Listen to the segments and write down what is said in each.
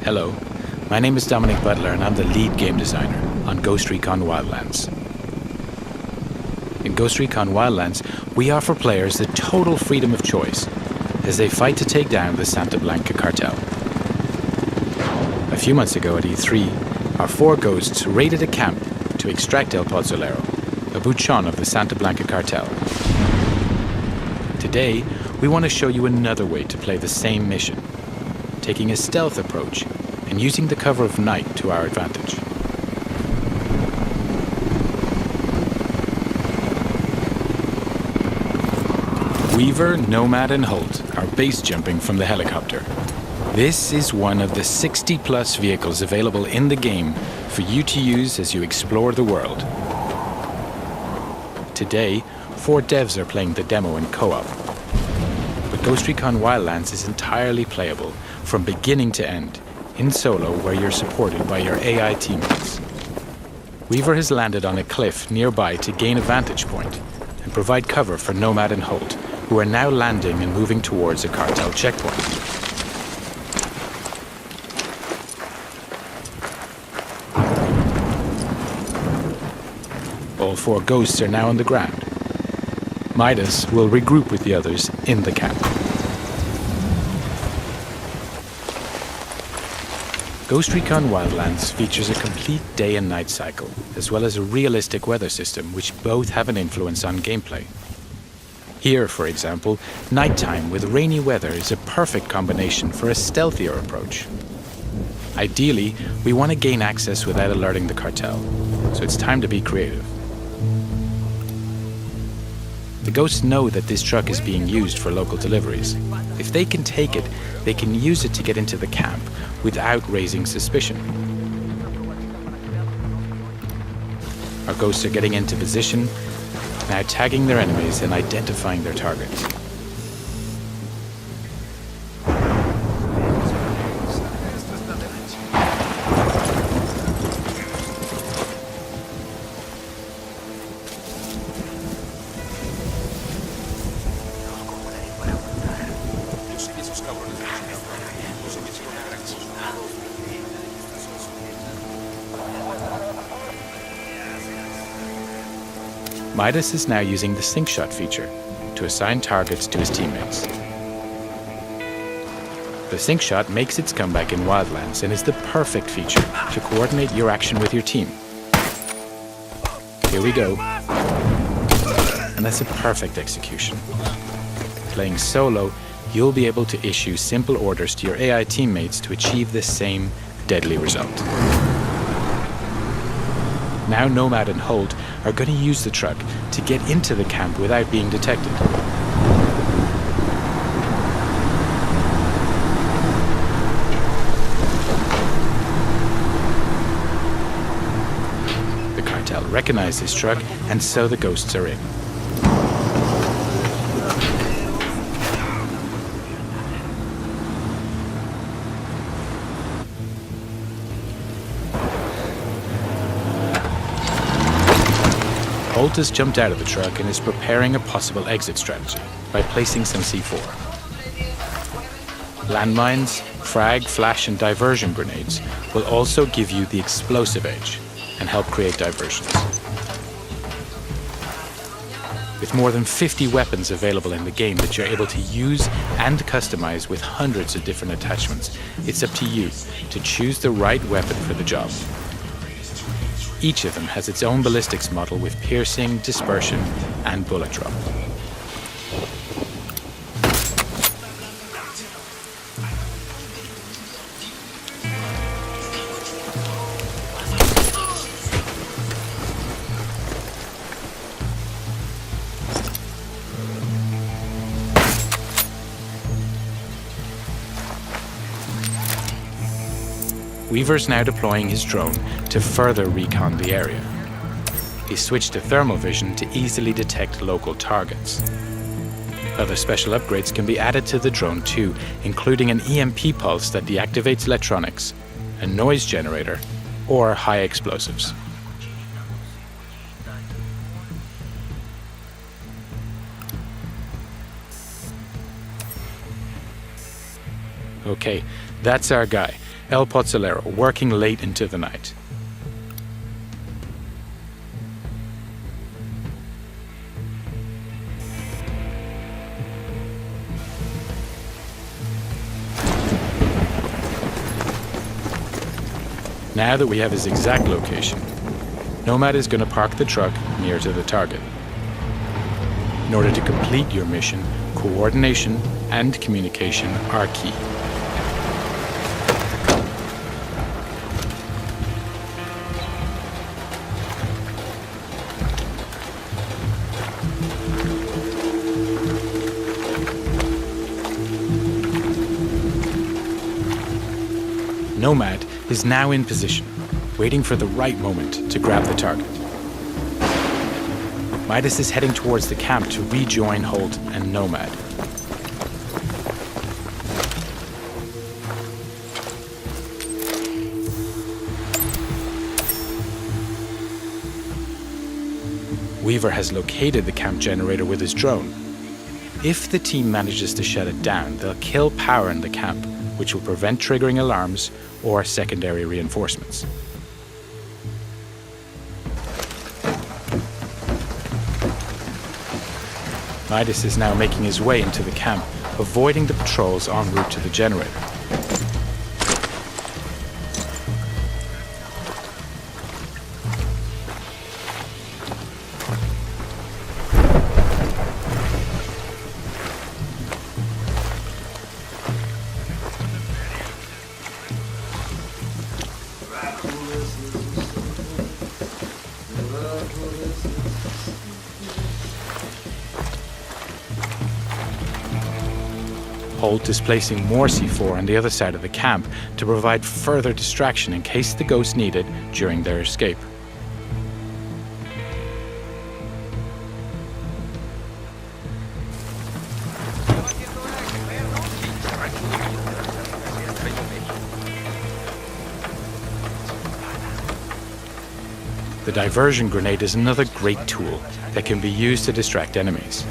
Hello, my name is Dominic Butler and I'm the lead game designer on Ghost Recon Wildlands. In Ghost Recon Wildlands, we offer players the total freedom of choice as they fight to take down the Santa Blanca cartel. A few months ago at E3, our 4 ghosts raided a camp to extract El Pozzolero, a buchon of the Santa Blanca cartel. Today, we want to show you another way to play the same mission, taking a stealth approach and using the cover of night to our advantage. Weaver, Nomad and Holt are base jumping from the helicopter. This is one of the 60+ vehicles available in the game for you to use as you explore the world. Today, 4 devs are playing the demo in co-op. But Ghost Recon Wildlands is entirely playable from beginning to end, in solo where you're supported by your AI teammates. Weaver has landed on a cliff nearby to gain a vantage point and provide cover for Nomad and Holt, who are now landing and moving towards a cartel checkpoint. All 4 ghosts are now on the ground. Midas will regroup with the others in the camp. Ghost Recon Wildlands features a complete day and night cycle, as well as a realistic weather system, which both have an influence on gameplay. Here, for example, nighttime with rainy weather is a perfect combination for a stealthier approach. Ideally, we want to gain access without alerting the cartel, so it's time to be creative. The ghosts know that this truck is being used for local deliveries. If they can take it, they can use it to get into the camp without raising suspicion. Our ghosts are getting into position, now tagging their enemies and identifying their targets. Midas is now using the sync shot feature to assign targets to his teammates. The sync shot makes its comeback in Wildlands and is the perfect feature to coordinate your action with your team. Here we go. And that's a perfect execution. Playing solo, you'll be able to issue simple orders to your AI teammates to achieve the same deadly result. Now Nomad and Holt are going to use the truck to get into the camp without being detected. The cartel recognize this truck, and so the ghosts are in. Holt has jumped out of the truck and is preparing a possible exit strategy by placing some C4. Landmines, frag, flash, and diversion grenades will also give you the explosive edge and help create diversions. With more than 50 weapons available in the game that you're able to use and customize with hundreds of different attachments, it's up to you to choose the right weapon for the job. Each of them has its own ballistics model with piercing, dispersion, and bullet drop. Weaver's now deploying his drone to further recon the area. He switched to thermal vision to easily detect local targets. Other special upgrades can be added to the drone too, including an EMP pulse that deactivates electronics, a noise generator, or high explosives. Okay, that's our guy. El Pozzolero working late into the night. Now that we have his exact location, Nomad is going to park the truck near to the target. In order to complete your mission, coordination and communication are key. Nomad is now in position, waiting for the right moment to grab the target. Midas is heading towards the camp to rejoin Holt and Nomad. Weaver has located the camp generator with his drone. If the team manages to shut it down, they'll kill power in the camp, which will prevent triggering alarms or secondary reinforcements. Midas is now making his way into the camp, avoiding the patrols en route to the generator. Holt is placing more C4 on the other side of the camp to provide further distraction in case the ghosts need it during their escape. The diversion grenade is another great tool that can be used to distract enemies.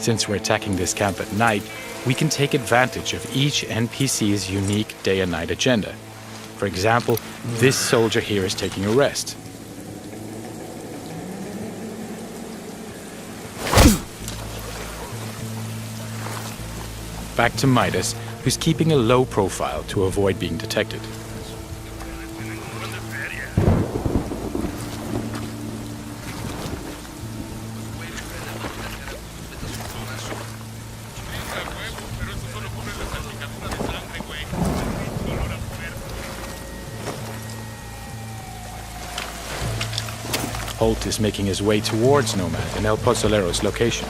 Since we're attacking this camp at night, we can take advantage of each NPC's unique day and night agenda. For example, this soldier here is taking a rest. Back to Midas, who's keeping a low profile to avoid being detected. Holt is making his way towards Nomad and El Pozzolero's location.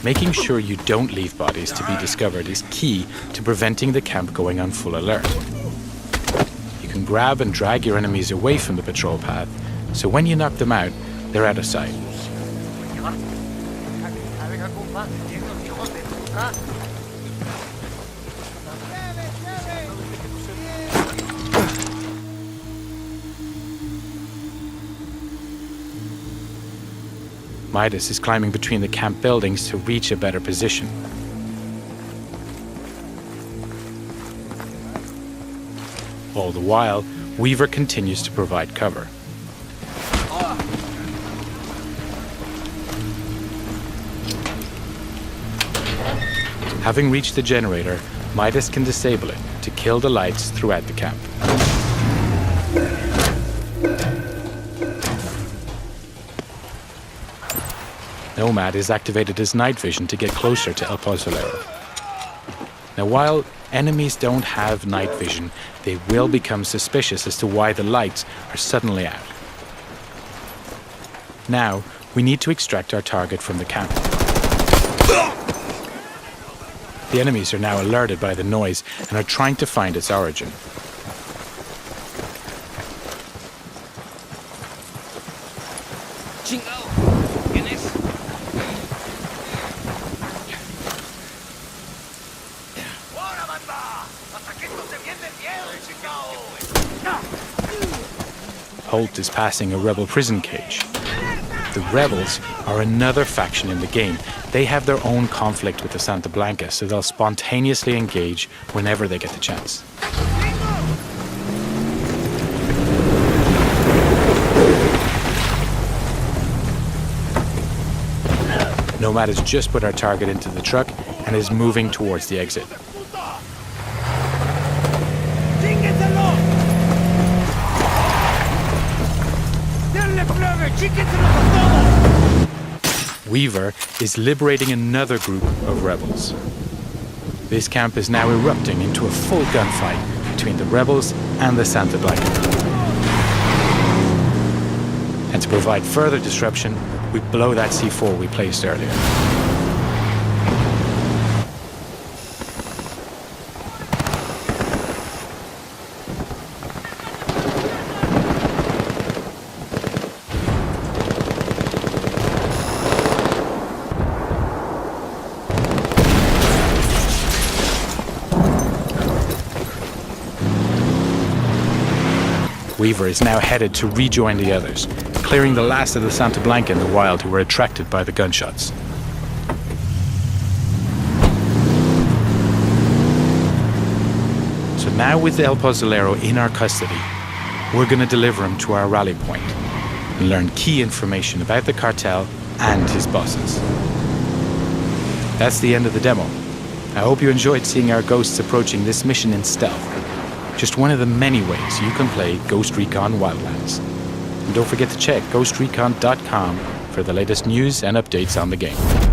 Making sure you don't leave bodies to be discovered is key to preventing the camp going on full alert. You can grab and drag your enemies away from the patrol path, so when you knock them out, they're out of sight. Midas is climbing between the camp buildings to reach a better position. All the while, Weaver continues to provide cover. Having reached the generator, Midas can disable it to kill the lights throughout the camp. Nomad has activated his night vision to get closer to El Pozzolero. Now, while enemies don't have night vision, they will become suspicious as to why the lights are suddenly out. Now, we need to extract our target from the camp. The enemies are now alerted by the noise and are trying to find its origin. Holt is passing a rebel prison cage. The rebels are another faction in the game. They have their own conflict with the Santa Blanca, so they'll spontaneously engage whenever they get the chance. Nomad has just put our target into the truck and is moving towards the exit. Weaver is liberating another group of rebels. This camp is now erupting into a full gunfight between the rebels and the Santa Blanca. And to provide further disruption, we blow that C4 we placed earlier. Weaver is now headed to rejoin the others, clearing the last of the Santa Blanca in the wild who were attracted by the gunshots. So now with El Pozolero in our custody, we're going to deliver him to our rally point and learn key information about the cartel and his bosses. That's the end of the demo. I hope you enjoyed seeing our ghosts approaching this mission in stealth. Just one of the many ways you can play Ghost Recon Wildlands. And don't forget to check ghostrecon.com for the latest news and updates on the game.